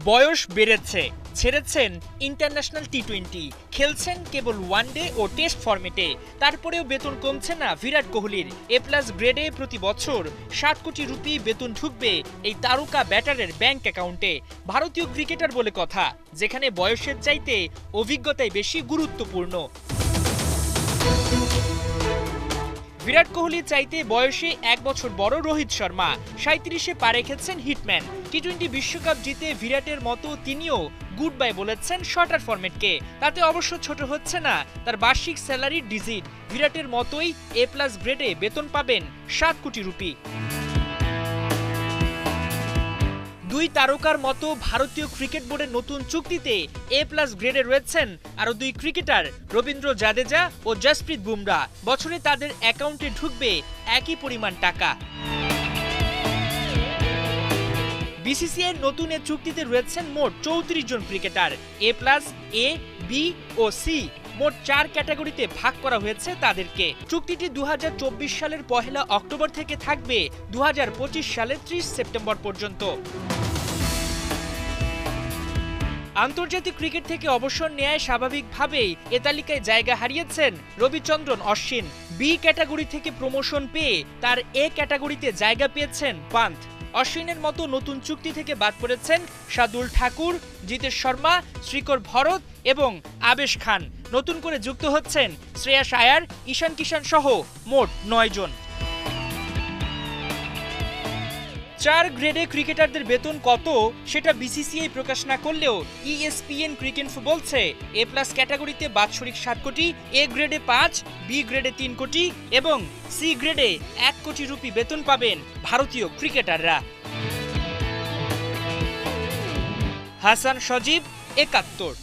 বয়স বেড়েছে, ছেড়েছেন ইন্টারন্যাশনাল টি-20, খেলছেন কেবল ওয়ানডে ও টেস্ট ফরম্যাটে। তারপরেও বেতন কমছে না বিরাট কোহলির। এ প্লাস গ্রেডে প্রতি বছর 7 কোটি রুপি বেতন ঢুকবে এই তারকা ব্যাটারের ব্যাংক অ্যাকাউন্টে। ভারতীয় ক্রিকেটার বলে কথা, যেখানে বয়সের চাইতে অভিজ্ঞতাই বেশি গুরুত্বপূর্ণ। বিরাট কোহলির চাইতে বয়সে 1 বছর বড় রোহিত শর্মা 37-এ পা রেখেছেন হিটম্যান। টি-20 বিশ্বকাপ জিতে বিরাটের মতো তিনিও গুড বাই বলেছেন শর্টার ফরম্যাটকে। তাতে অবশ্য ছোট হচ্ছে না তার বার্ষিক স্যালারির ডিজিট। বিরাটের মতোই এ প্লাস গ্রেডে বেতন পাবেন 7 কোটি রুপি। দুই তারকার মতো ভারতীয় ক্রিকেট বোর্ডের নতুন চুক্তিতে এ প্লাস গ্রেডে রয়েছেন আরও 2 ক্রিকেটার, রবীন্দ্র জাদেজা ও জসপ্রীত বুমরা। বছরে তাদের অ্যাকাউন্টে ঢুকবে একই পরিমাণ টাকা। বিসিসিআই নতুন এ চুক্তিতে রয়েছেন মোট 34 জন ক্রিকেটার। এ প্লাস, এ, বি ও সি মোট 4 ক্যাটাগরিতে ভাগ করা হয়েছে তাদেরকে। চুক্তিটি 2024 সালের 1 অক্টোবর থেকে থাকবে 2025 সালের 30 সেপ্টেম্বর পর্যন্ত। আন্তর্জাতিক ক্রিকেট থেকে অবসর নেয় স্বাভাবিকভাবেই এ তালিকায় জায়গা হারিয়েছেন রবিচন্দ্রন অশ্বিন। বি ক্যাটাগরি থেকে প্রমোশন পেয়ে তার এ ক্যাটাগরিতে জায়গা পেয়েছেন পান্থ। অশ্বিনের মতো নতুন চুক্তি থেকে বাদ পড়েছেন শার্দুল ঠাকুর, জিতেশ শর্মা, শ্রীকর ভরত এবং আবেশ খান। নতুন করে যুক্ত হচ্ছেন শ্রেয়াস আয়ার, ঈশান কিষান সহ মোট 9 জন। 4 গ্রেডে ক্রিকেটারদের বেতন কত সেটা বিসিসিআই প্রকাশ না করলেও ESPN ক্রিকইনফো বলছে এ প্লাস ক্যাটাগরিতে বাৎসরিক 7 কোটি, এ গ্রেডে 5, বি গ্রেডে 3 কোটি এবং সি গ্রেডে 1 কোটি রুপি বেতন পাবেন ভারতীয় ক্রিকেটাররা। হাসান সজীব, 71।